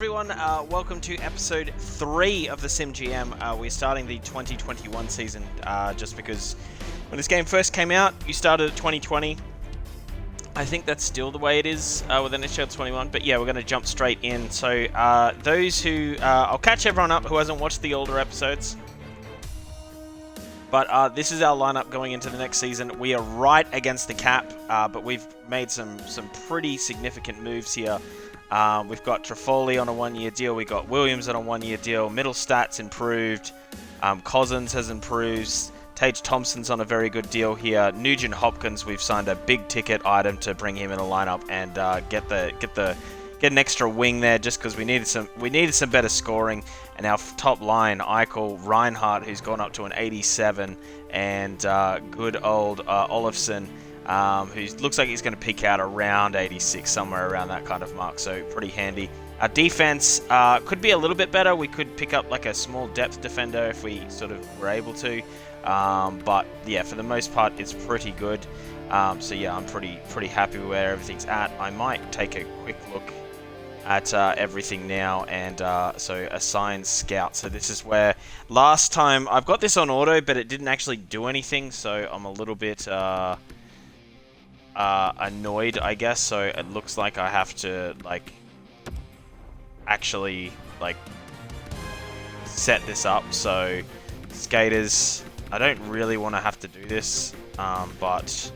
Everyone, welcome to episode 3 of the SimGM. We're starting the 2021 season just because when this game first came out, you started at 2020. I think that's still the way it is with NHL 21, but yeah, we're going to jump straight in. So those who... I'll catch everyone up who hasn't watched the older episodes. But this is our lineup going into the next season. We are right against the cap, but we've made some pretty significant moves here. We've got Trafoli on a 1-year deal. We've got Williams on a 1-year deal. Middle stats improved. Cousins has improved. Tage Thompson's on a very good deal here. Nugent Hopkins, we've signed a big ticket item to bring him in the lineup and get an extra wing there just because we needed some better scoring. And our top line, Eichel, Reinhardt, who's gone up to an 87, and good old Olofsson. Who looks like he's going to peak out around 86, somewhere around that kind of mark, so pretty handy. Our defense could be a little bit better. We could pick up like a small depth defender if we sort of were able to, but yeah, for the most part, it's pretty good. So yeah, I'm pretty happy with where everything's at. I might take a quick look at everything now, and so assign scout. So this is where last time I've got this on auto, but it didn't actually do anything, so I'm a little bit annoyed, I guess. So it looks like I have to actually set this up. So skaters, I don't really want to have to do this, but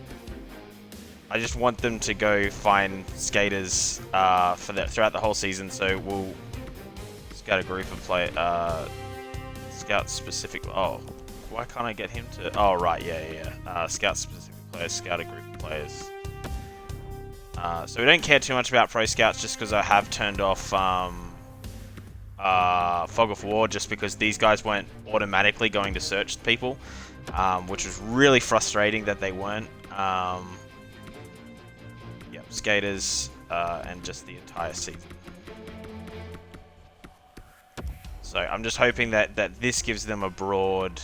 I just want them to go find skaters throughout the whole season. So we'll scout a group of scout specific. Oh, why can't I get him to? Oh right, yeah. Scout specific players, scout a group of players. So we don't care too much about pro scouts just because I have turned off Fog of War, just because these guys weren't automatically going to search people, which was really frustrating that they weren't. Yep, skaters and just the entire season. So I'm just hoping that this gives them a broad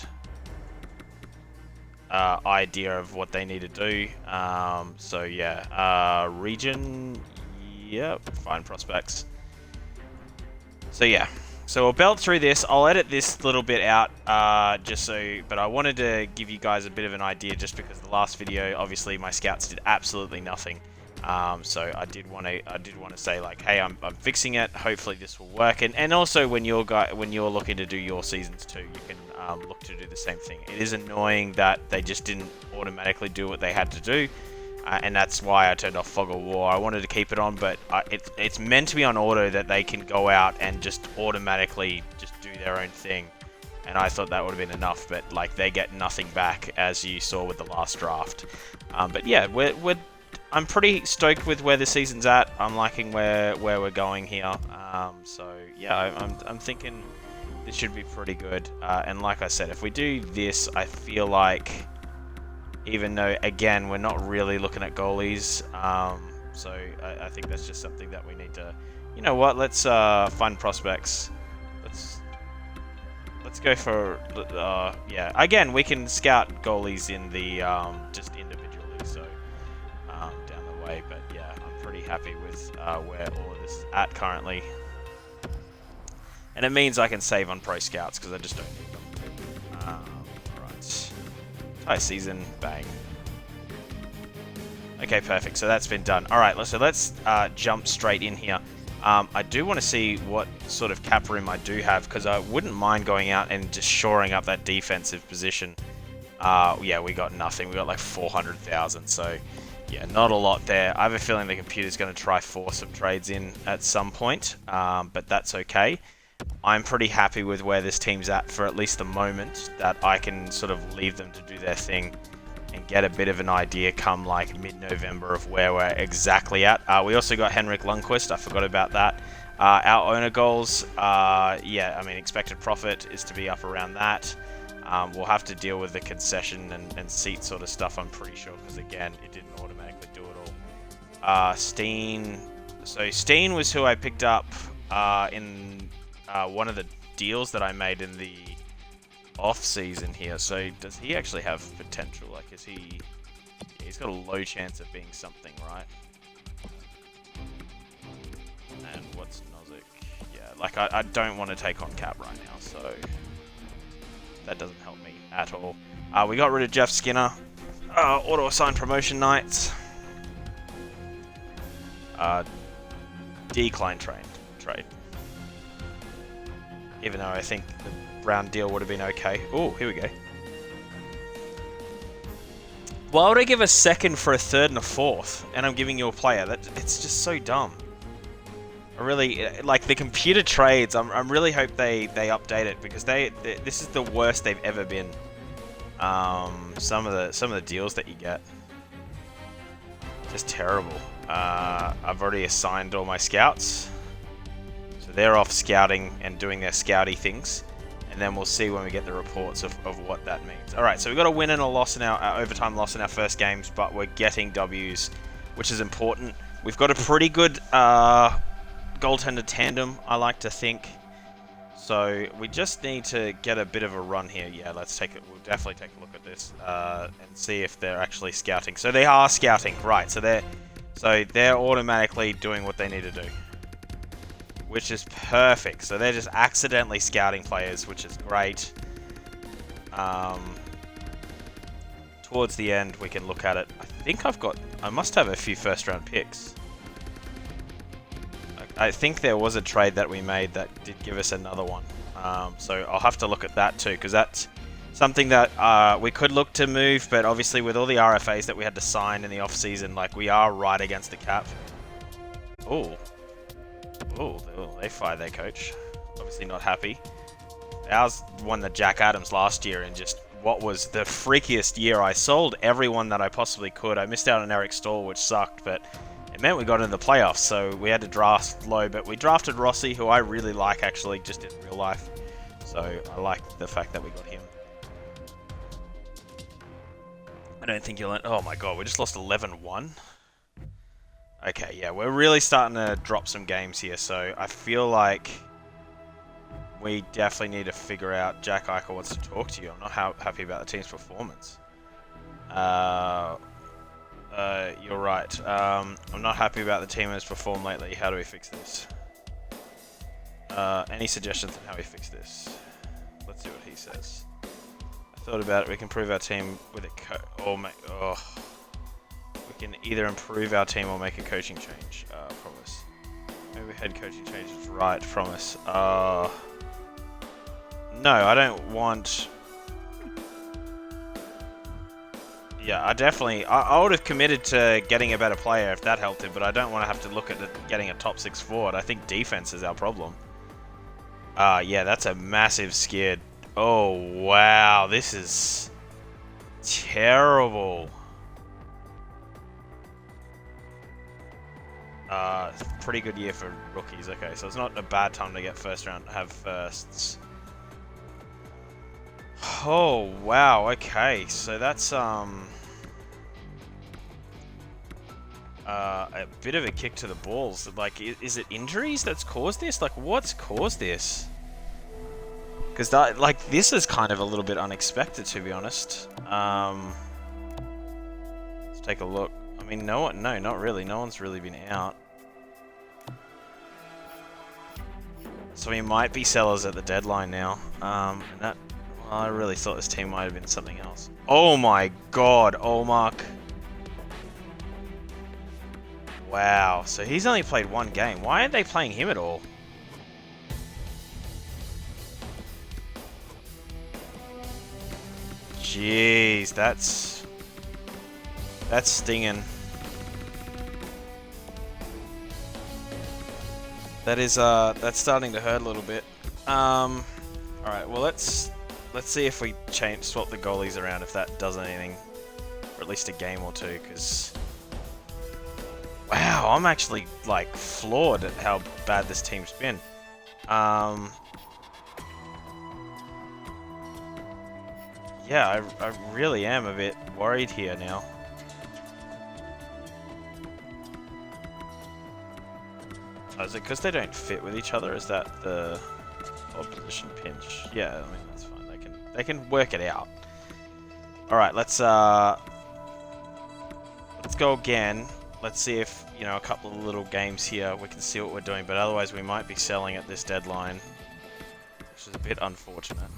idea of what they need to do. So yeah, region, yep, fine prospects. So yeah, so we'll belt through this. I'll edit this little bit out, but I wanted to give you guys a bit of an idea, just because the last video, obviously, my scouts did absolutely nothing. So I did want to say hey, I'm fixing it. Hopefully this will work, and also when you're looking to do your seasons too, you can look to do the same thing. It is annoying that they just didn't automatically do what they had to do, and that's why I turned off Fog of War. I wanted to keep it on, but it's meant to be on auto, that they can go out and just automatically just do their own thing. And I thought that would have been enough, but they get nothing back, as you saw with the last draft. But yeah, I'm pretty stoked with where the season's at. I'm liking where we're going here. So yeah, I'm thinking this should be pretty good. And like I said, if we do this, I feel like, even though again we're not really looking at goalies, so I think that's just something that we need to. You know what? Let's find prospects. Let's go for yeah. Again, we can scout goalies in the just individually. So. Down the way, but yeah, I'm pretty happy with where all of this is at currently, and it means I can save on pro scouts because I just don't need them. Right, entire season, bang. Okay, perfect. So that's been done. All right, so let's jump straight in here. I do want to see what sort of cap room I do have, because I wouldn't mind going out and just shoring up that defensive position. Yeah, we got nothing. We got like 400,000. So. Yeah, not a lot there. I have a feeling the computer's going to try force some trades in at some point, but that's okay. I'm pretty happy with where this team's at for at least the moment, that I can sort of leave them to do their thing and get a bit of an idea come mid-November of where we're exactly at. We also got Henrik Lundqvist. I forgot about that. Our owner goals, yeah, I mean, expected profit is to be up around that. We'll have to deal with the concession and seat sort of stuff, I'm pretty sure, because again, it didn't automatically do it all. Steen. So Steen was who I picked up in one of the deals that I made in the off season here. So does he actually have potential? Is he? Yeah, he's got a low chance of being something, right? And what's Nozick? like, I don't want to take on Cap right now, so that doesn't help me at all. We got rid of Jeff Skinner. Auto-assign promotion nights. Decline trade. Even though I think the round deal would have been okay. Oh, here we go. Why would I give a second for a third and a fourth, and I'm giving you a player? It's just so dumb. I really like the computer trades. I'm really hope they update it, because this is the worst they've ever been. Some of the deals that you get, just terrible. I've already assigned all my scouts, so they're off scouting and doing their scouty things. And then we'll see when we get the reports of what that means. Alright, so we've got a win and a loss in our overtime loss in our first games, but we're getting W's, which is important. We've got a pretty good goaltender tandem, I like to think. So we just need to get a bit of a run here. Yeah, let's take it. We'll definitely take a look at this and see if they're actually scouting. So they are scouting, right? So they're automatically doing what they need to do, which is perfect. So they're just accidentally scouting players, which is great. Towards the end, we can look at it. I think I must have a few first-round picks. I think there was a trade that we made that did give us another one. So I'll have to look at that too, because that's something that we could look to move, but obviously with all the RFAs that we had to sign in the off-season, like, we are right against the cap. Oh, they fired their coach. Obviously not happy. Ours won the Jack Adams last year, and just what was the freakiest year. I sold everyone that I possibly could. I missed out on Eric Stahl, which sucked, but it meant we got into the playoffs, so we had to draft low. But we drafted Rossi, who I really like, actually, just in real life. So I like the fact that we got him. I don't think you'll... Oh my god, we just lost 11-1. Okay, yeah, we're really starting to drop some games here, so I feel like we definitely need to figure out... Jack Eichel wants to talk to you. I'm not happy about the team's performance. You're right. I'm not happy about the team has performed lately. How do we fix this? Any suggestions on how we fix this? Let's see what he says. I thought about it. We can improve our team with a we can either improve our team or make a coaching change. Promise. Maybe head coaching change is right. Promise. No, I don't want... Yeah, I would have committed to getting a better player if that helped him, but I don't want to have to look at getting a top 6 forward. I think defense is our problem. Yeah, that's a massive skid. Oh, wow, this is terrible. Pretty good year for rookies. Okay, so it's not a bad time to get have firsts. Oh, wow, okay, so that's, a bit of a kick to the balls. Like, is it injuries that's caused this? Like, what's caused this? Because, like, this is kind of a little bit unexpected, to be honest. Let's take a look. I mean, no, not really. No one's really been out. So we might be sellers at the deadline now. And that... I really thought this team might have been something else. Oh my god, Olmark. Wow, so he's only played one game. Why aren't they playing him at all? Jeez, that's stinging. That's starting to hurt a little bit. Alright, well let's see if we swap the goalies around, if that does anything. Or at least a game or two, because... Wow, I'm actually, like, floored at how bad this team's been. Yeah, I really am a bit worried here now. Oh, is it because they don't fit with each other? Is that the opposition pinch? Yeah, I mean, that's fine. They can work it out. All right, let's go again. Let's see if you know, a couple of little games here, we can see what we're doing, but otherwise we might be selling at this deadline, which is a bit unfortunate.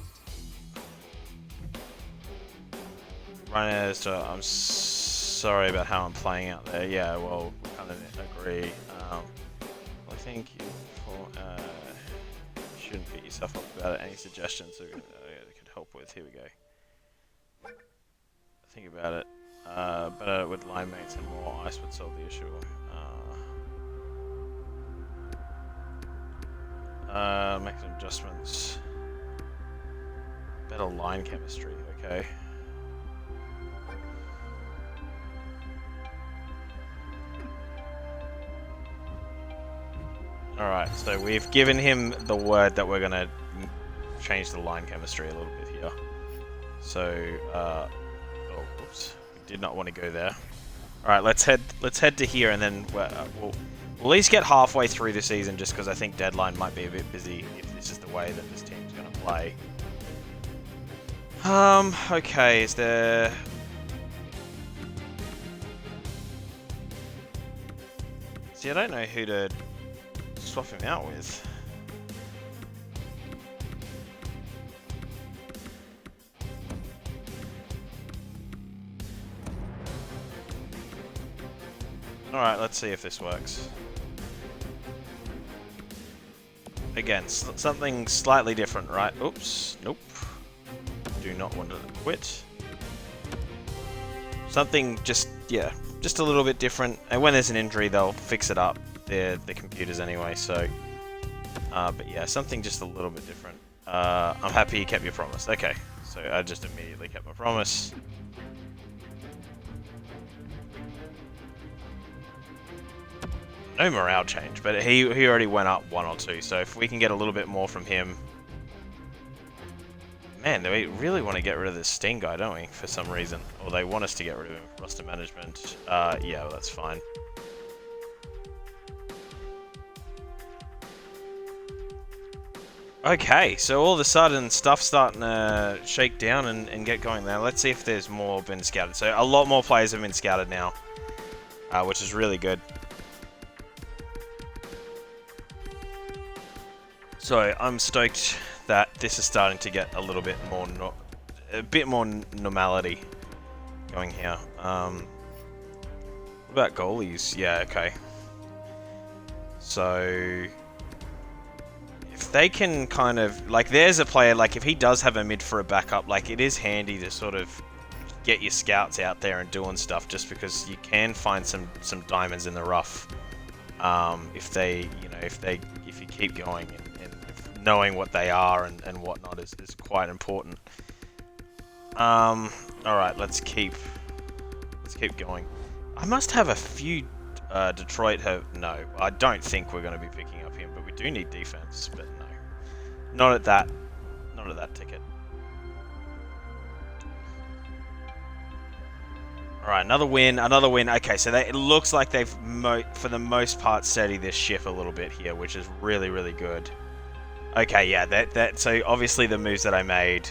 Runners, I'm sorry about how I'm playing out there. Yeah, well, we kind of agree. I think you shouldn't beat yourself up about it. Any suggestions that could help with? Here we go. Think about it. Better with line mates and more ice would solve the issue. Make some adjustments. Better line chemistry, okay. Alright, so we've given him the word that we're gonna change the line chemistry a little bit here. So, oh, whoops. We did not want to go there. Alright, let's head to here, and then we'll at least get halfway through the season, just because I think deadline might be a bit busy if this is the way that this team's going to play. Okay, is there... See, I don't know who to swap him out with. Alright, let's see if this works. Again, something slightly different, right? Oops, nope. Do not want to quit. Something just, yeah, just a little bit different. And when there's an injury, they'll fix it up. They're the computers anyway, so... but yeah, something just a little bit different. I'm happy you kept your promise. Okay, so I just immediately kept my promise. No morale change, but he already went up 1 or 2, so if we can get a little bit more from him... Man, do we really want to get rid of this Sting guy, don't we, for some reason? Or they want us to get rid of him. Roster management. Yeah, well, that's fine. Okay, so all of a sudden, stuff's starting to shake down and get going now. Let's see if there's more been scouted. So a lot more players have been scouted now, which is really good. So I'm stoked that this is starting to get a little bit more, normality going here. What about goalies? Yeah, okay. So if they can kind of, like, there's a player, like, if he does have a mid for a backup, like, it is handy to sort of get your scouts out there and doing stuff, just because you can find some diamonds in the rough. If they, you know, if you keep going and knowing what they are and whatnot is quite important. Alright, let's keep going. I must have a few Detroit have... No, I don't think we're going to be picking up him, but we do need defense, but no. Not at that ticket. Alright, another win. Okay, so it looks like they've, for the most part, steadied this ship a little bit here, which is really, really good. Okay, yeah, so obviously the moves that I made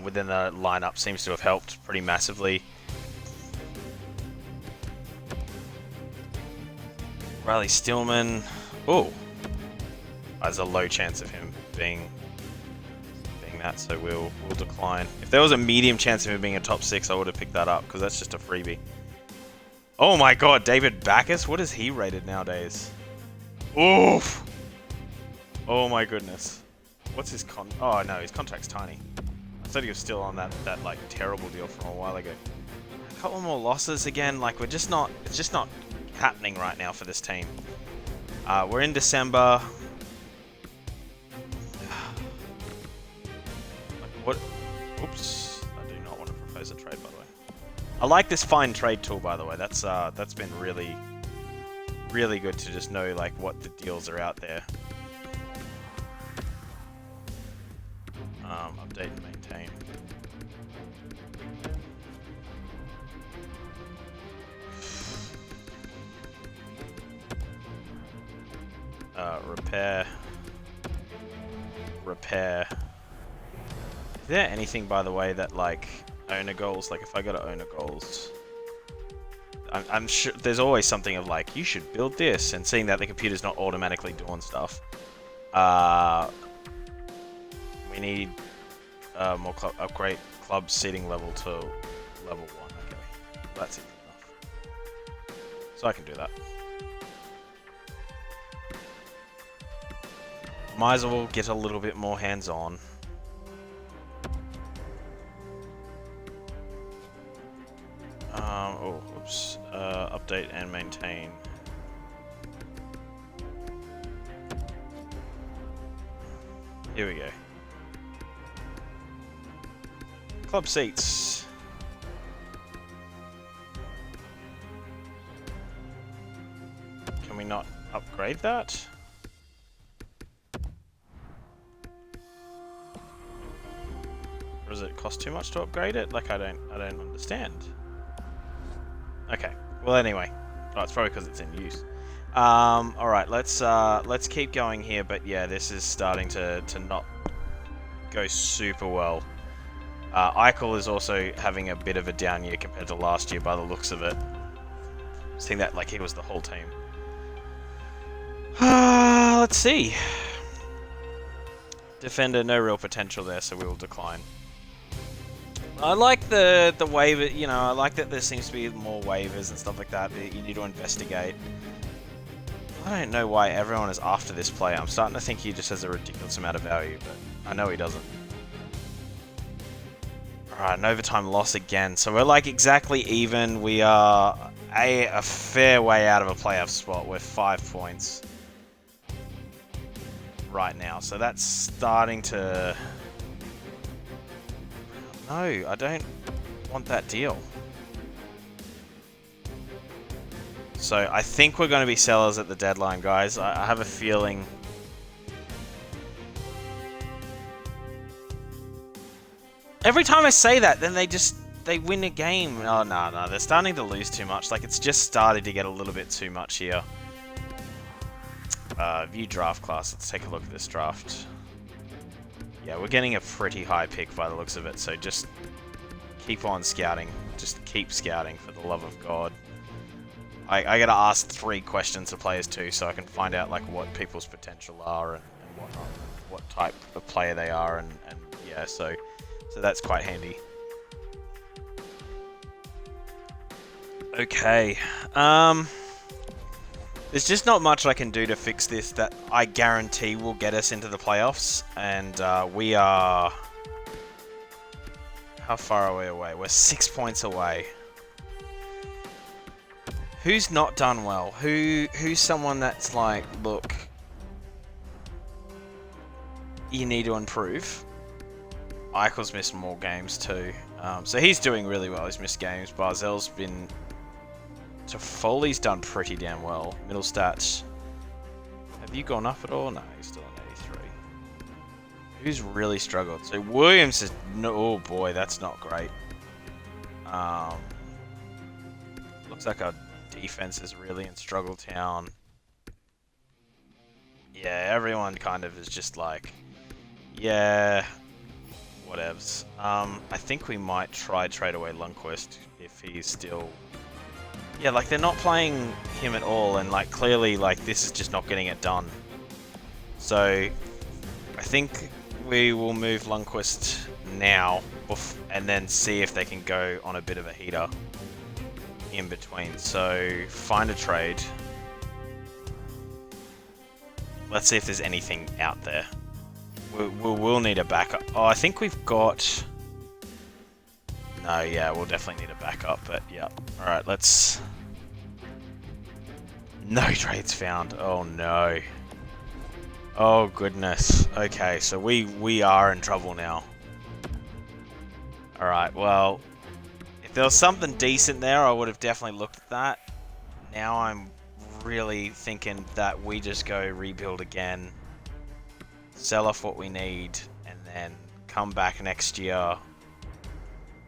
within the lineup seems to have helped pretty massively. Riley Stillman. Oh, there's a low chance of him being that, so we'll decline. If there was a medium chance of him being a top 6, I would have picked that up, because that's just a freebie. Oh my god, David Backus? What is he rated nowadays? Oof! Oh my goodness. What's his Oh no, his contract's tiny. I thought he was still on that like terrible deal from a while ago. A couple more losses again, like it's just not happening right now for this team. We're in December. What? Oops. I do not want to propose a trade, by the way. I like this find trade tool, by the way. That's been really, really good to just know like what the deals are out there. Update and maintain. Repair. Is there anything, by the way, that like owner goals? Like if I go to owner goals, I'm sure there's always something of like, you should build this, and seeing that the computer's not automatically doing stuff. We need more upgrade club seating level to level 1. Okay, that's easy enough. So I can do that. Might as well get a little bit more hands-on. Oh, whoops. Update and maintain. Here we go. Club seats. Can we not upgrade that? Or does it cost too much to upgrade it? Like I don't understand. Okay. Well, anyway. Oh, it's probably because it's in use. All right. Let's keep going here. But yeah, this is starting to not go super well. Eichel is also having a bit of a down year compared to last year, by the looks of it. Seeing that like he was the whole team. Let's see. Defender, no real potential there, so we will decline. I like the waiver, you know, I like that there seems to be more waivers and stuff like that you need to investigate. I don't know why everyone is after this player. I'm starting to think he just has a ridiculous amount of value, but I know he doesn't. Alright, an overtime loss again. So we're like exactly even. We are a fair way out of a playoff spot. We're 5 points right now. So that's starting to... No, I don't want that deal. So I think we're going to be sellers at the deadline, guys. I have a feeling... Every time I say that, then they win a game. Oh, no, they're starting to lose too much. Like, it's just started to get a little bit too much here. View draft class. Let's take a look at this draft. Yeah, we're getting a pretty high pick by the looks of it, so just keep on scouting. Just keep scouting, for the love of God. I gotta ask 3 questions of players too, so I can find out like what people's potential are and whatnot, what type of player they are, and yeah, so that's quite handy. Okay, there's just not much I can do to fix this that I guarantee will get us into the playoffs, and we are... How far are we away? We're 6 points away. Who's not done well? Who's someone that's like, look, you need to improve? Eichel's missed more games too, so he's doing really well. He's missed games. Barzell's been... So Foley's done pretty damn well. Middle stats. Have you gone up at all? No, he's still on 83. Who's really struggled? So Williams is... No, oh boy, that's not great. Looks like our defense is really in struggle town. Yeah, everyone kind of is just like... Yeah... Whatevs. I think we might try trade away Lundqvist if he's still... Yeah, like they're not playing him at all, and like clearly like this is just not getting it done. So I think we will move Lundqvist now and then see if they can go on a bit of a heater in between. So find a trade. Let's see if there's anything out there. We'll need a backup. Oh, I think we've got... No, yeah, we'll definitely need a backup, but yeah. Alright, let's... No trades found. Oh no. Oh goodness. Okay, so we are in trouble now. Alright, well... If there was something decent there, I would have definitely looked at that. Now I'm really thinking that we just go rebuild again. Sell off what we need, and then come back next year.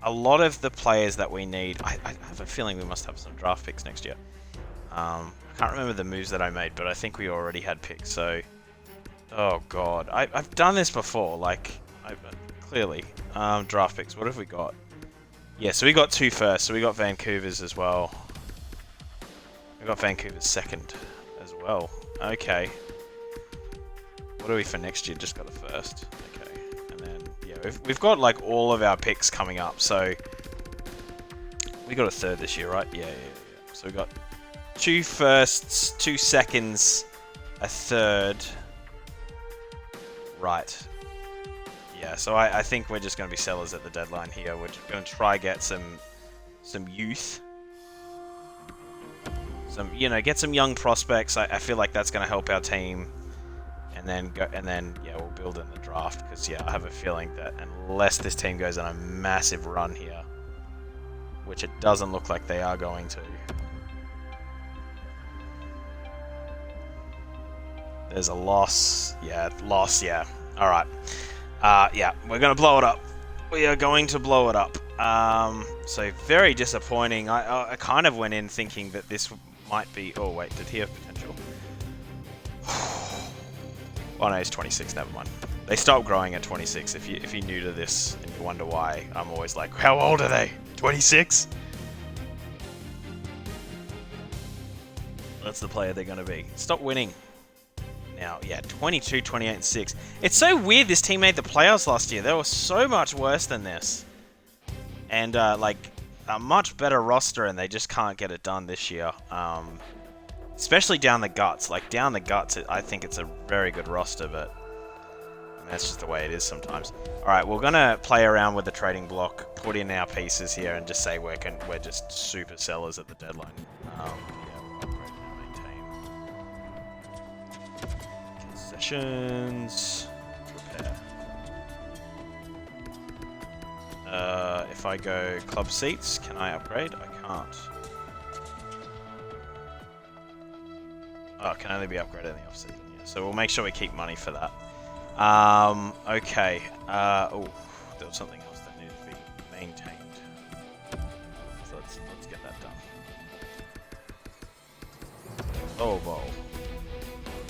A lot of the players that we need, I have a feeling we must have some draft picks next year. I can't remember the moves that I made, but I think we already had picks, so... Oh god, I've done this before, like, clearly. Draft picks, what have we got? Yeah, so we got 2 first, so we got Vancouver's as well. We got Vancouver's second as well. Okay. What are we for next year? Just got a first. Okay. And then, yeah, we've got like all of our picks coming up. So we got a third this year, right? Yeah. So we got 2 firsts, 2 seconds, a third. Right. Yeah, so I think we're just going to be sellers at the deadline here. We're just going to try get some youth. Get some young prospects. I feel like that's going to help our team. And then yeah, we'll build in the draft. Because, yeah, I have a feeling that unless this team goes on a massive run here, which it doesn't look like they are going to. There's a loss. Yeah, yeah. All right. Yeah, we're going to blow it up. We are going to blow it up. So very disappointing. I kind of went in thinking that this might be... Oh, wait, did he have potential? Oh, no, he's 26. Never mind. They stopped growing at 26. If you're new to this and you wonder why, I'm always like, how old are they? 26? That's the player they're going to be. Stop winning. Now, yeah, 22, 28, and 6. It's so weird this team made the playoffs last year. They were so much worse than this. And, like, a much better roster, and they just can't get it done this year. Especially down the guts. Like, down the guts, I think it's a very good roster, but that's just the way it is sometimes. Alright, we're going to play around with the trading block, put in our pieces here, and just say we're just super sellers at the deadline. Concessions. Repair. If I go club seats, can I upgrade? I can't. Oh, it can only be upgraded in the off-season, yeah. So we'll make sure we keep money for that. Okay. Oh, there was something else that needed to be maintained. So let's get that done. Oh, bowl.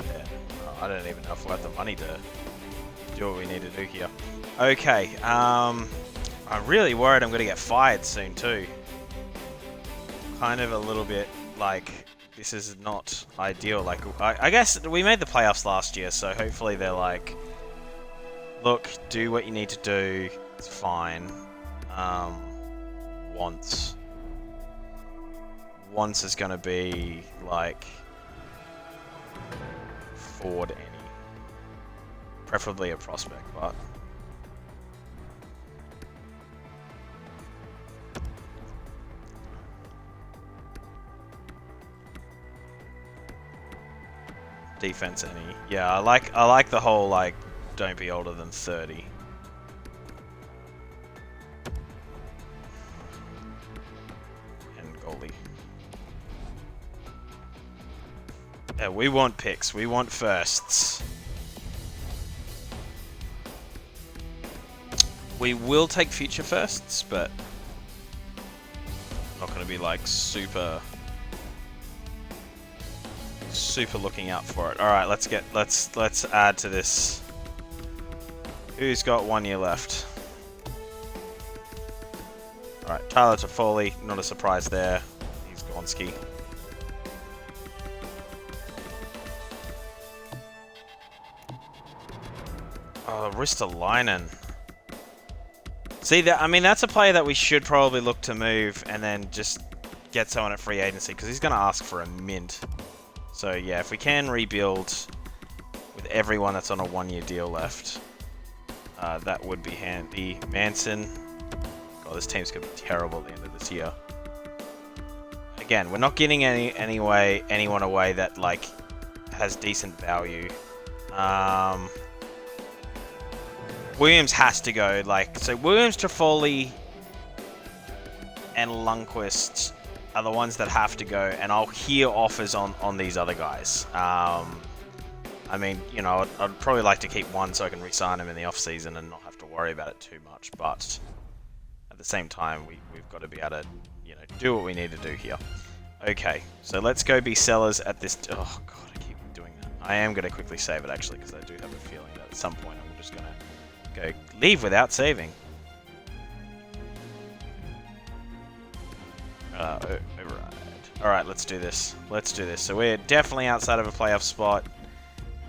Yeah. Oh, I don't even know if we have the money to do what we need to do here. Okay. I'm really worried I'm going to get fired soon too. Kind of a little bit like this is not ideal. Like I guess we made the playoffs last year, so hopefully they're like, look, do what you need to do. It's fine. Wants is going to be like forward any, preferably a prospect, but. Defense any. Yeah, I like the whole like don't be older than 30. And goalie. Yeah, we want picks. We want firsts. We will take future firsts, but not going to be like super looking out for it. All right, let's add to this. Who's got 1 year left? All right, Tyler Toffoli, not a surprise there. He's Gonski. Oh, Ristolainen. See that? I mean, that's a player that we should probably look to move and then just get someone at free agency because he's going to ask for a mint. So yeah, if we can rebuild with everyone that's on a 1 year deal left, that would be handy. Manson. God, this team's going to be terrible at the end of this year. Again, we're not getting anyone away that like has decent value. Williams has to go. Like, so Williams, Toffoli, and Lundqvist are the ones that have to go, and I'll hear offers on these other guys. I mean, you know, I'd probably like to keep one so I can re-sign him in the off-season and not have to worry about it too much, but at the same time, we've got to be able to, you know, do what we need to do here. Okay, so let's go be sellers at this... Oh, God, I keep doing that. I am going to quickly save it, actually, because I do have a feeling that at some point I'm just going to go leave without saving. Override. Alright, let's do this. Let's do this. So we're definitely outside of a playoff spot.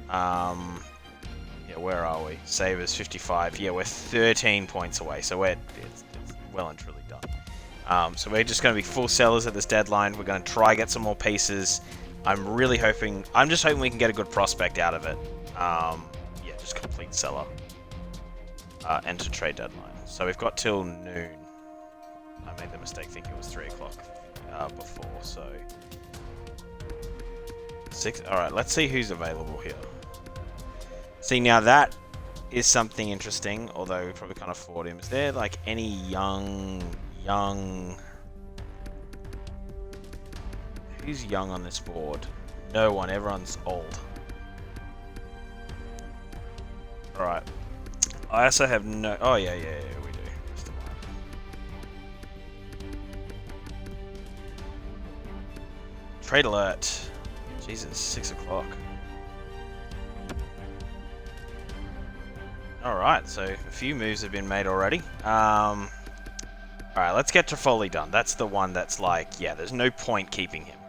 Yeah, where are we? Sabres 55. Yeah, we're 13 points away. So it's well and truly done. So we're just going to be full sellers at this deadline. We're going to try get some more pieces. I'm just hoping we can get a good prospect out of it. Yeah, just complete seller. Enter trade deadline. So we've got till noon. I made the mistake thinking it was 3 o'clock before, so... 6. Alright, let's see who's available here. See, now that is something interesting, although we probably can't afford him. Is there, like, any young... Who's young on this board? No one. Everyone's old. Alright. I also have no... Oh, yeah, we do. Just a moment. Trade alert. Jesus, 6 o'clock. Alright, so a few moves have been made already. Alright, let's get Toffoli done. That's the one that's like, yeah, there's no point keeping him.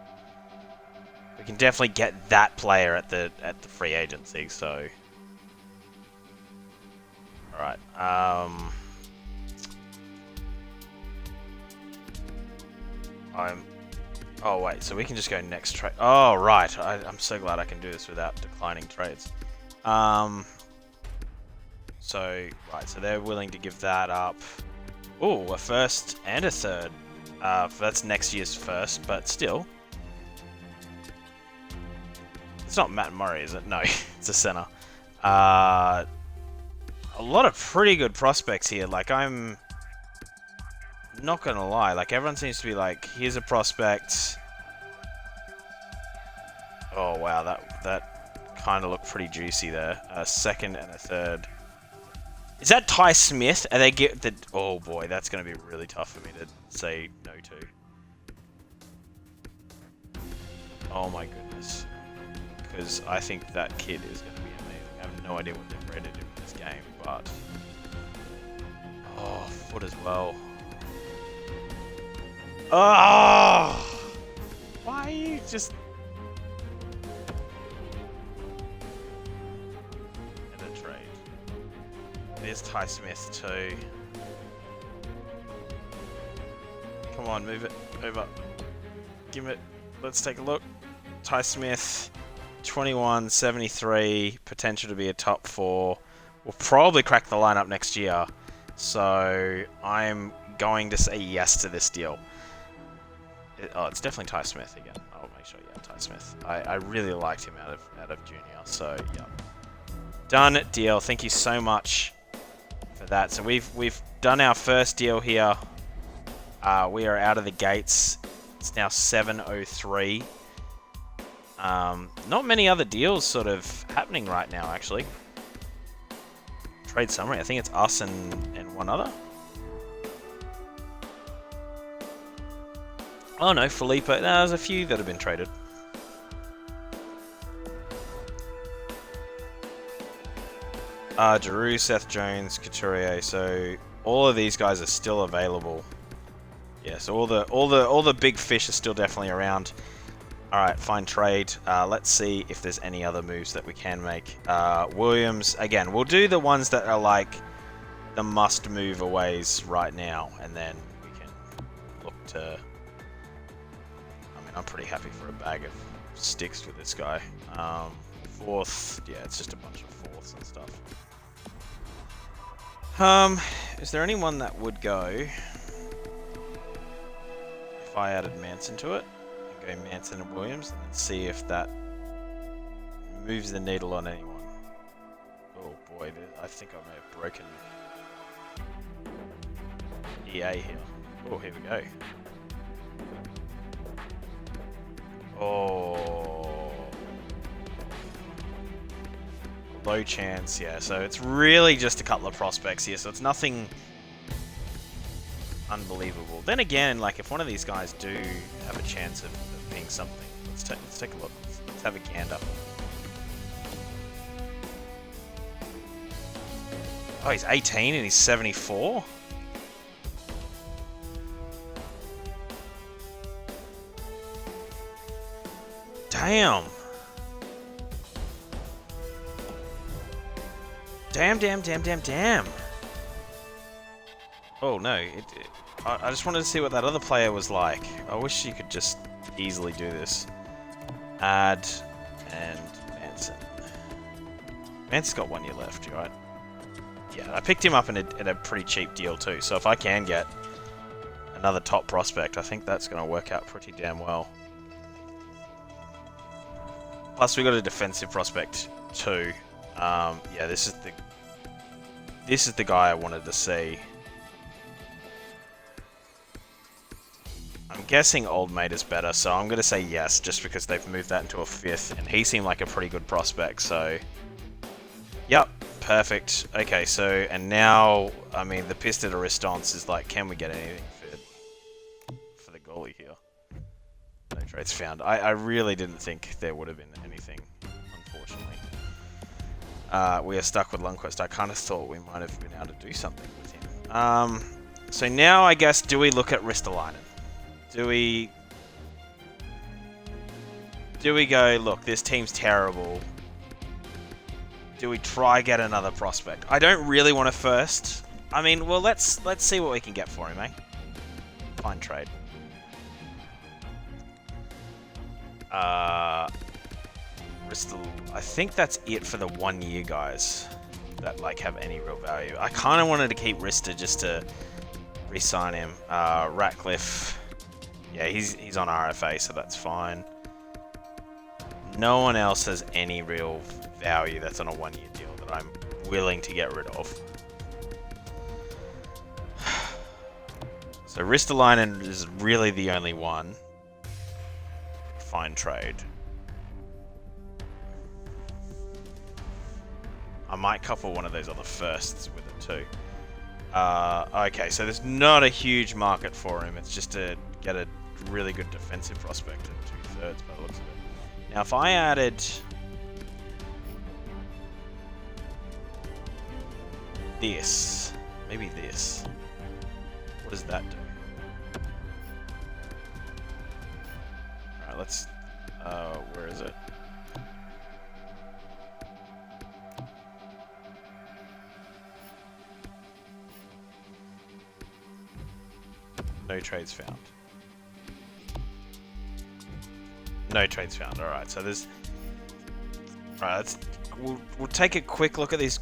We can definitely get that player at the free agency, so... Alright, Oh, wait, so we can just go next trade. Oh, right. I'm so glad I can do this without declining trades. So, right, so they're willing to give that up. Oh, a first and a third. That's next year's first, but still. It's not Matt Murray, is it? No, it's a center. A lot of pretty good prospects here. Like, I'm not gonna lie. Like, everyone seems to be like, here's a prospect. Oh, wow, that kind of looked pretty juicy there. A second and a third. Is that Ty Smith? Are they get the? Oh boy, that's going to be really tough for me to say no to. Oh my goodness, because I think that kid is going to be amazing. I have no idea what they've rated him in this game, but oh, foot as well. Oh, why are you just? There's Ty Smith too. Come on, move it over. Give it. Let's take a look. Ty Smith, 21, 73, potential to be a top 4. We'll probably crack the lineup next year. So I'm going to say yes to this deal. It's definitely Ty Smith again. I'll make sure, yeah, Ty Smith. I really liked him out of junior. So yeah, done deal. Thank you so much for that. So we've done our first deal here. We are out of the gates. It's now 7:03. Not many other deals sort of happening right now, actually. Trade summary. I think it's us and one other. Oh no, Felipe. No, there's a few that have been traded. Giroux, Seth Jones, Couturier. So all of these guys are still available. Yeah, so all the big fish are still definitely around. All right, fine trade. Let's see if there's any other moves that we can make. Williams, again, we'll do the ones that are like the must move aways right now, and then we can look to. I mean, I'm pretty happy for a bag of sticks with this guy. Fourth, yeah, it's just a bunch of fourths and stuff. Is there anyone that would go if I added Manson to it? And go Manson and Williams, and then see if that moves the needle on anyone. Oh boy, I think I may have broken EA here. Oh, here we go. Oh. Low chance, yeah. So it's really just a couple of prospects here, so it's nothing unbelievable. Then again, like if one of these guys do have a chance of being something, let's take a look. Let's have a gander. Oh, he's 18 and he's 74? Damn. Damn. Oh no, I just wanted to see what that other player was like. I wish you could just easily do this. Add and Manson. Manson's got 1 year left, right? Yeah, I picked him up in a pretty cheap deal too, so if I can get another top prospect, I think that's going to work out pretty damn well. Plus we got a defensive prospect too. Yeah, this is the guy I wanted to see. I'm guessing Old Mate is better, so I'm going to say yes, just because they've moved that into a 5th, and he seemed like a pretty good prospect, so... Yep, perfect. Okay, so, and now, I mean, the piste de resistance is like, can we get anything for the goalie here? No trades found. I really didn't think there would have been anything, unfortunately. We are stuck with Lundqvist. I kind of thought we might have been able to do something with him. So now, I guess, do we look at Ristolainen? Do we go, look, this team's terrible. Do we try get another prospect? I don't really want to first. I mean, well, let's see what we can get for him, eh? Fine trade. I think that's it for the 1 year guys that like have any real value. I kind of wanted to keep Rista just to re-sign him. Ratcliffe. Yeah, he's on RFA, so that's fine. No one else has any real value that's on a 1 year deal that I'm willing to get rid of. So Ristolainen is really the only one. Fine trade. I might couple one of those other firsts with it too. Okay, so there's not a huge market for him. It's just to get a really good defensive prospect at 2/3 by the looks of it. Now, if I added this, maybe this, what does that do? Alright, let's, where is it? No trades found. No trades found. Alright, so there's... Alright, we'll take a quick look at these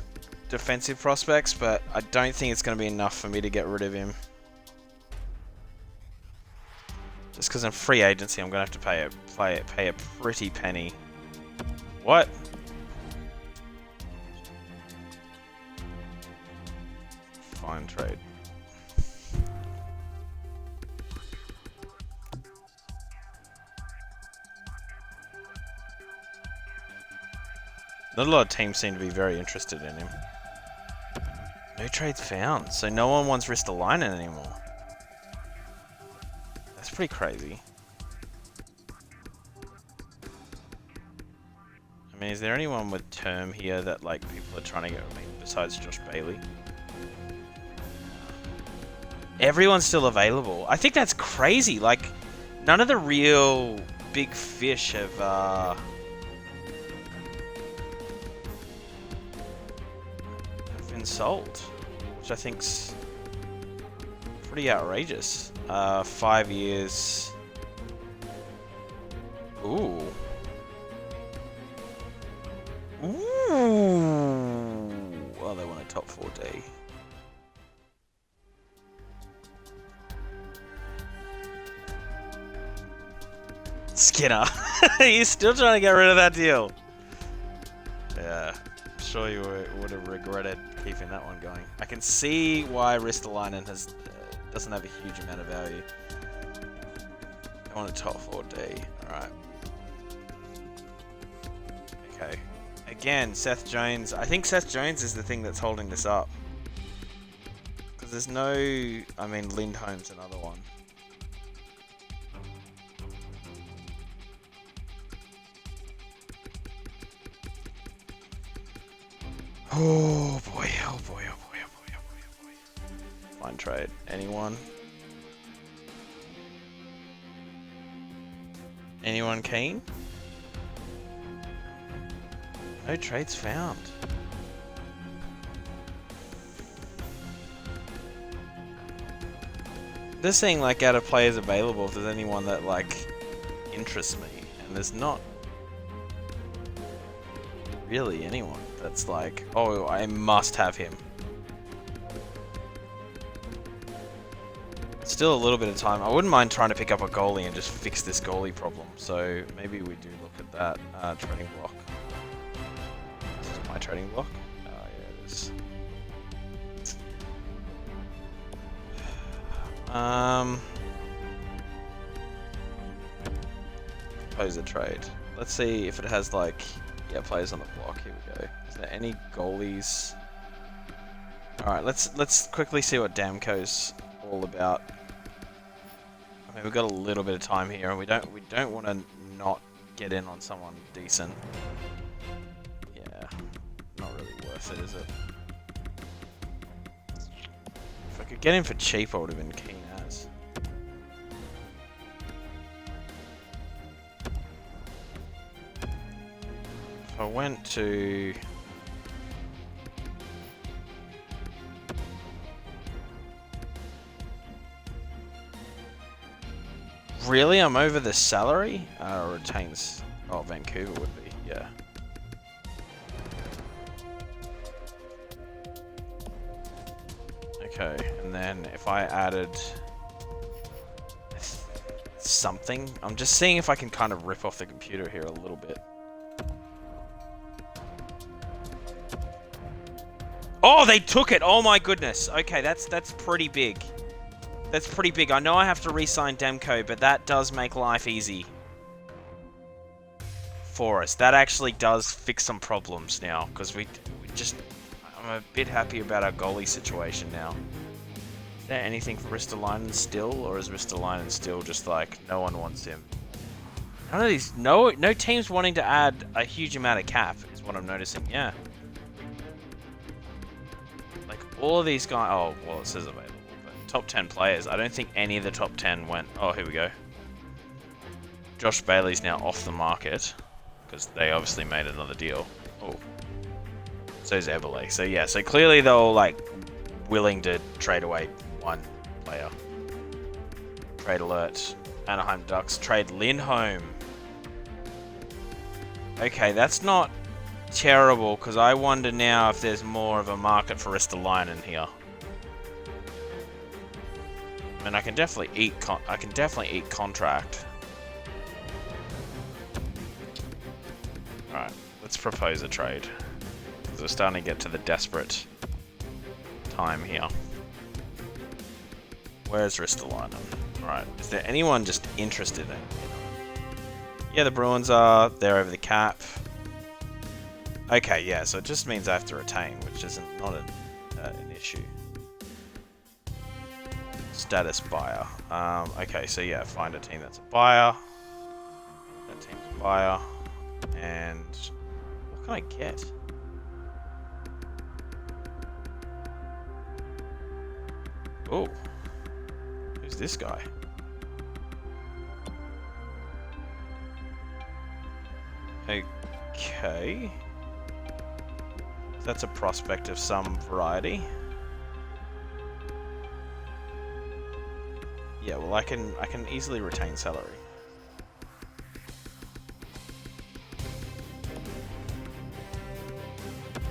defensive prospects, but I don't think it's going to be enough for me to get rid of him. Just because in free agency, I'm going to have to pay a pretty penny. What? Fine trade. Not a lot of teams seem to be very interested in him. No trades found, so no one wants Ristolainen anymore. That's pretty crazy. I mean, is there anyone with term here that like people are trying to get rid of besides Josh Bailey? Everyone's still available. I think that's crazy. Like, none of the real big fish have been sold, which I think's pretty outrageous. 5 years. Ooh. Ooh. Well, they want a top 4D. Skinner. He's still trying to get rid of that deal. Yeah. I'm sure you would have regretted keeping that one going. I can see why Ristolainen has doesn't have a huge amount of value. I want a top 4D. Alright. Okay. Again, Seth Jones. I think Seth Jones is the thing that's holding this up. Because there's no... I mean, Lindholm's another one. Oh boy, oh boy, oh boy, oh boy, oh boy, oh boy. Fine trade. Anyone? Anyone keen? No trades found. Just seeing like out of players available if there's anyone that like interests me, and there's not really anyone that's like, oh, I must have him. Still a little bit of time. I wouldn't mind trying to pick up a goalie and just fix this goalie problem. So maybe we do look at that trading block. This is my trading block. Oh yeah, it is. Propose a trade. Let's see if it has like, yeah, players on the block. Here we go. Is there any goalies? All right, let's quickly see what Damco's all about. I mean, we've got a little bit of time here, and we don't want to not get in on someone decent. Yeah, not really worth it, is it? If I could get him for cheap, I would have been keen as. If I went to... Really? I'm over the salary? Retains... Oh, Vancouver would be, yeah. Okay, and then if I added... something? I'm just seeing if I can kind of rip off the computer here a little bit. Oh, they took it! Oh my goodness! Okay, that's pretty big. That's pretty big. I know I have to re-sign Demko, but that does make life easy for us. That actually does fix some problems now, because we just... I'm a bit happy about our goalie situation now. Is there anything for Ristolainen still, or is Ristolainen still just like, no one wants him? None of these... No teams wanting to add a huge amount of cap, is what I'm noticing, yeah. Like, all of these guys... Oh, well, it says available. Top 10 players. I don't think any of the top 10 went... Oh, here we go. Josh Bailey's now off the market, because they obviously made another deal. Oh. So's Eberle. So yeah, so clearly they're all like willing to trade away one player. Trade alert. Anaheim Ducks trade Lindholm. Okay, that's not terrible, because I wonder now if there's more of a market for Ristolainen here. I mean, I can definitely eat contract. All right, let's propose a trade, because we're starting to get to the desperate time here. Where's Ristolainen? All right, is there anyone just interested in it? Yeah, the Bruins are. They're over the cap. Okay, yeah, so it just means I have to retain, which isn't not an issue. Status buyer. Okay, so yeah, find a team that's a buyer. That team's a buyer. And what can I get? Oh, who's this guy? Okay. That's a prospect of some variety. Yeah, well, I can easily retain salary.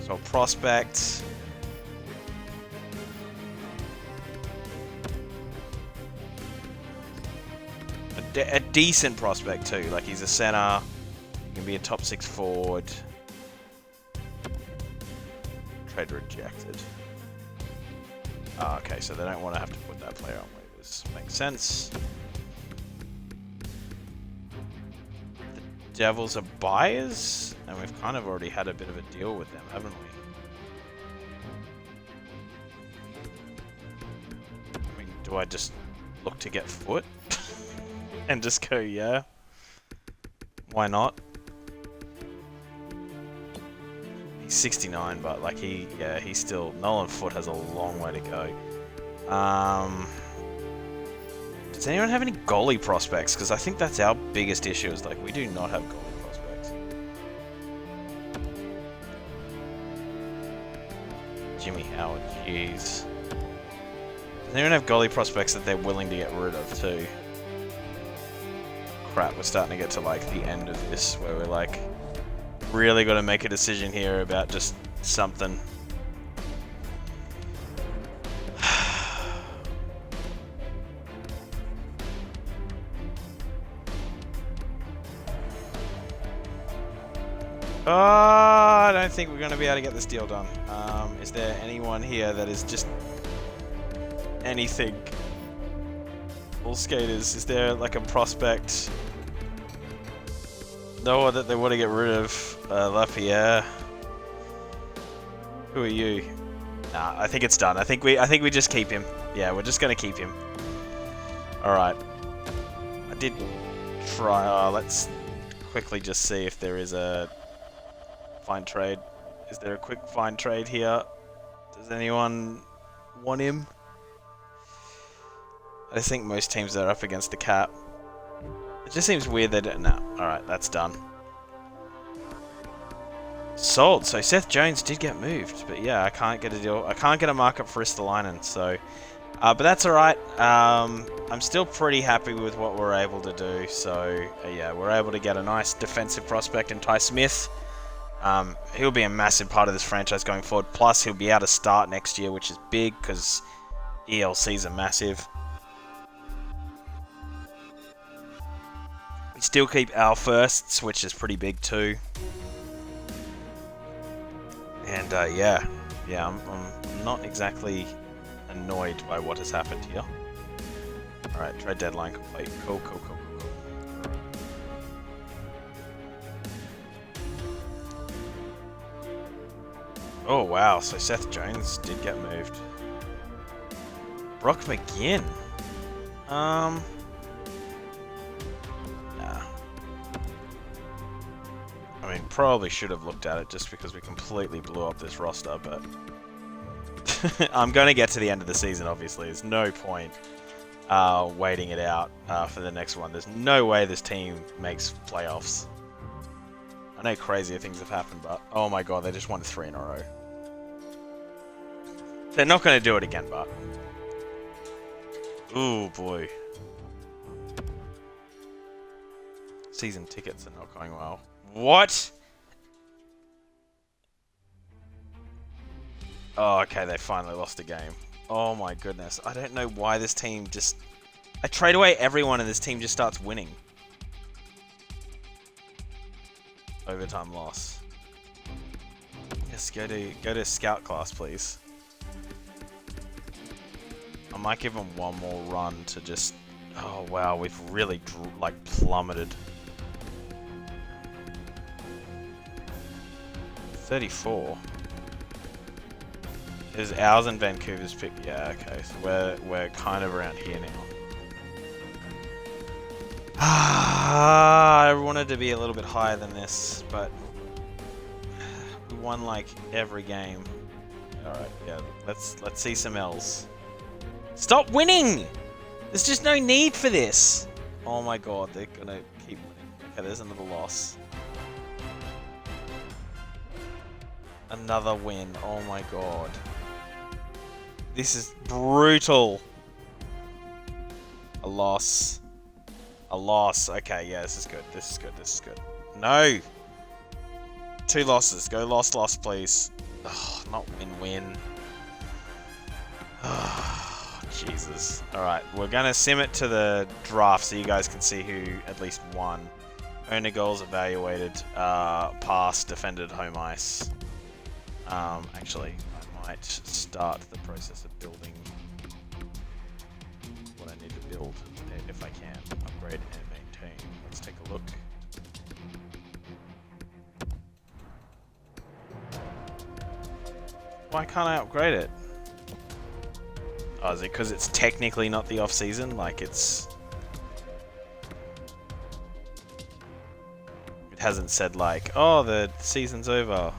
So prospects. A decent prospect too. Like, he's a center. He can be a top 6 forward. Trade rejected. Okay, so they don't want to have to put that player on waivers. Makes sense. The Devils are buyers, and we've kind of already had a bit of a deal with them, haven't we? I mean, do I just look to get Foot? And just go, yeah? Why not? He's 69, but like he's still... Nolan Foot has a long way to go. Does anyone have any goalie prospects? Because I think that's our biggest issue, is like we do not have goalie prospects. Jimmy Howard, jeez. Does anyone have goalie prospects that they're willing to get rid of too? Crap, we're starting to get to like the end of this where we're like really got to make a decision here about just something. Oh, I don't think we're going to be able to get this deal done. Is there anyone here that is just anything? All skaters. Is there like a prospect? No one that they want to get rid of. LaPierre. Who are you? Nah, I think it's done. I think we just keep him. Yeah, we're just going to keep him. All right. I did try. Let's quickly just see if there is a find trade. Is there a quick find trade here? Does anyone want him? I think most teams are up against the cap. It just seems weird they don't. No. Alright, that's done. Sold. So Seth Jones did get moved. But yeah, I can't get a deal. I can't get a markup for Ristolainen. So, but that's alright. I'm still pretty happy with what we're able to do. So, yeah, we're able to get a nice defensive prospect in Ty Smith. He'll be a massive part of this franchise going forward. Plus, he'll be able to start next year, which is big because ELCs are massive. We still keep our firsts, which is pretty big too. And yeah, I'm not exactly annoyed by what has happened here. All right, trade deadline complete. Cool. Oh wow, so Seth Jones did get moved. Brock McGinn. Nah. I mean, probably should have looked at it just because we completely blew up this roster, but I'm going to get to the end of the season, obviously. There's no point waiting it out for the next one. There's no way this team makes playoffs. I know crazier things have happened, but oh my god, they just won 3 in a row. They're not going to do it again, but... Ooh, boy. Season tickets are not going well. What? Oh, okay, they finally lost a game. Oh my goodness. I don't know why this team just... I trade away everyone and this team just starts winning. Overtime loss. Yes, go to scout class, please. I might give them one more run to just... Oh wow, we've really like plummeted. 34. Is ours and Vancouver's pick? Yeah, okay. So we're kind of around here now. I wanted to be a little bit higher than this, but we won like every game. All right, yeah. Let's see some L's. Stop winning! There's just no need for this. Oh my god, they're gonna keep winning. Okay, there's another loss. Another win. Oh my god. This is brutal. A loss. A loss. Okay, yeah, this is good. This is good. This is good. No! 2 losses. Go loss, please. Ugh, not win-win. Jesus. Alright, we're going to sim it to the draft so you guys can see who at least won. Owner goals evaluated, pass, defended, home ice. Actually, I might start the process of building what I need to build, if I can. Upgrade and maintain. Let's take a look. Why can't I upgrade it? Oh, is it because it's technically not the off-season? Like, it's... It hasn't said, like, oh, the season's over.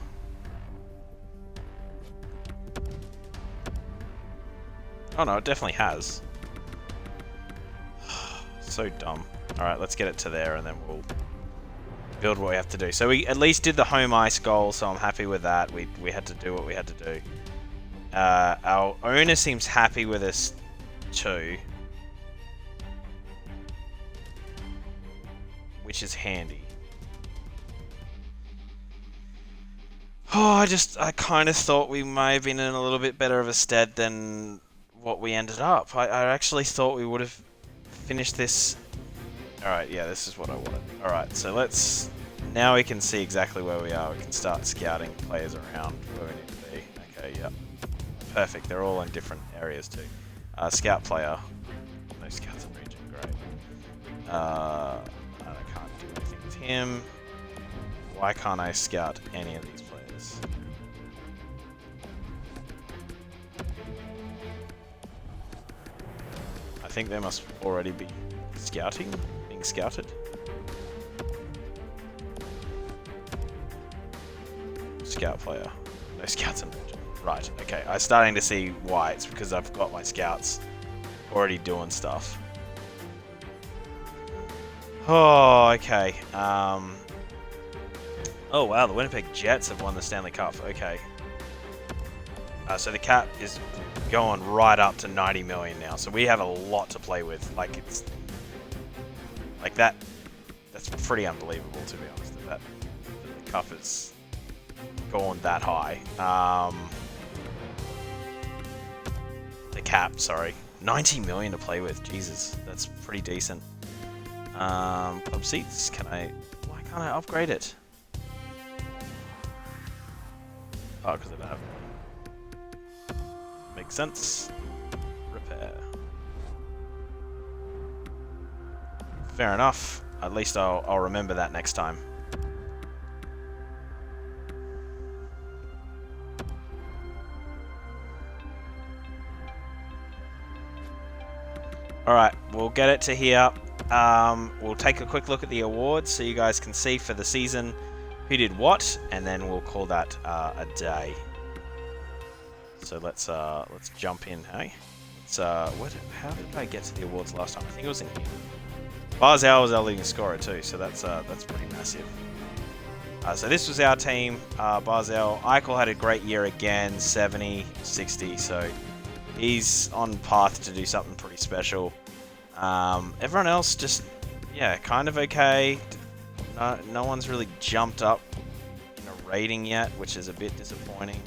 Oh, no, it definitely has. So dumb. Alright, let's get it to there, and then we'll build what we have to do. So we at least did the home ice goal, so I'm happy with that. We had to do what we had to do. Our owner seems happy with us too, which is handy. Oh, I kind of thought we may have been in a little bit better of a stead than what we ended up. I actually thought we would have finished this. Alright, yeah, this is what I wanted. Alright, so let's... Now we can see exactly where we are. We can start scouting players around where we need to be. Okay, yep. Perfect, they're all in different areas too. Scout player. No scouts in region, great. I can't do anything with him. Why can't I scout any of these players? I think they must already be being scouted. Scout player. No scouts in region. Right, okay. I'm starting to see why. It's because I've got my scouts already doing stuff. Oh, okay. Oh wow, the Winnipeg Jets have won the Stanley Cup. Okay. So the cap is going right up to 90 million now. So we have a lot to play with. Like it's like that. That's pretty unbelievable, to be honest. That the cup is going that high. The cap, sorry, 90 million to play with. Jesus, that's pretty decent. Club seats. Why can't I upgrade it? Oh, because I don't have one. Makes sense. Repair. Fair enough. At least I'll remember that next time. Alright, we'll get it to here. We'll take a quick look at the awards so you guys can see for the season who did what, and then we'll call that a day. So let's jump in, hey? How did I get to the awards last time? I think it was in here. Barzal was our leading scorer too, so that's pretty massive. So this was our team. Barzal, Eichel had a great year again, 70, 60, so he's on path to do something pretty special. Everyone else just, yeah, kind of okay. No one's really jumped up in a rating yet, which is a bit disappointing.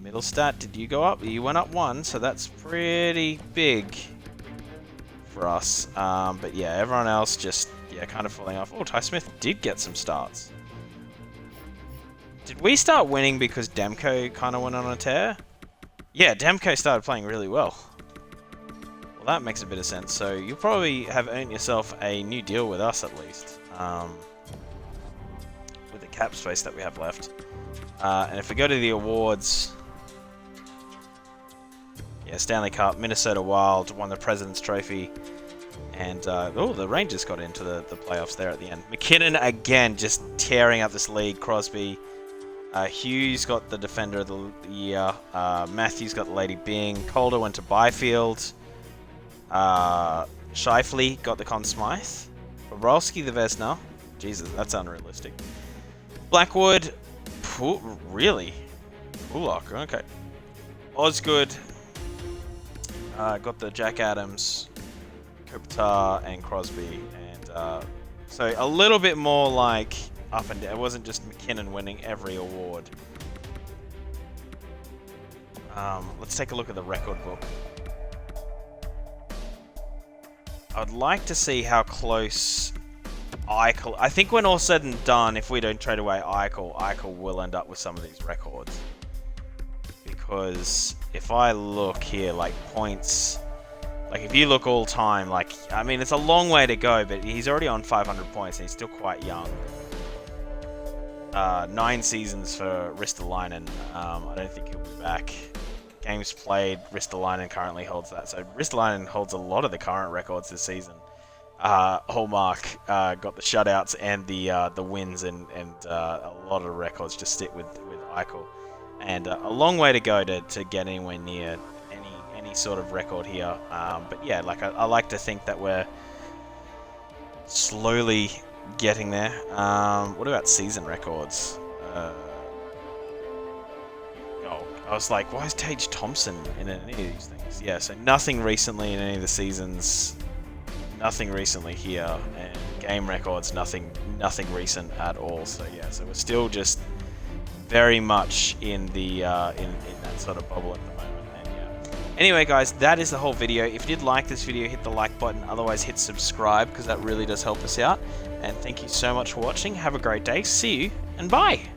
Middle stat, did you go up? You went up 1, so that's pretty big for us. But yeah, everyone else just, yeah, kind of falling off. Oh, Ty Smith did get some starts. Did we start winning because Demko kind of went on a tear? Yeah, Demko started playing really well. Well, that makes a bit of sense. So you probably have earned yourself a new deal with us at least. With the cap space that we have left. And if we go to the awards... Yeah, Stanley Cup, Minnesota Wild won the President's Trophy. And, the Rangers got into the playoffs there at the end. McKinnon, again, just tearing up this league. Crosby. Hughes got the Defender of the Year. Matthews got the Lady Byng. Calder went to Byfield. Scheifele got the Conn Smythe. Bobrovsky the Vesna. Jesus, that's unrealistic. Blackwood. Really? Kulak, okay. Osgood. Got the Jack Adams, Kopitar, and Crosby. And so a little bit more like up and down. It wasn't just McKinnon winning every award. Let's take a look at the record book. I'd like to see how close Eichel... I think when all's said and done, if we don't trade away Eichel will end up with some of these records. Because if I look here, like points... Like if you look all time, like... I mean, it's a long way to go, but he's already on 500 points and he's still quite young. 9 seasons for Ristolainen. I don't think he'll be back. Games played, Ristolainen currently holds that. So Ristolainen holds a lot of the current records this season. Hallmark got the shutouts and the wins, and a lot of records just sit with Eichel. And a long way to go to get anywhere near any sort of record here. But yeah, like I like to think that we're slowly getting there. What about season records? I was like, why is Tage Thompson in any of these things? Yeah, so nothing recently in any of the seasons. Nothing recently here, and game records, nothing recent at all. So yeah, so we're still just very much in the in that sort of bubble at the moment. And yeah. Anyway, guys, that is the whole video. If you did like this video, hit the like button. Otherwise, hit subscribe because that really does help us out. And thank you so much for watching. Have a great day. See you and bye.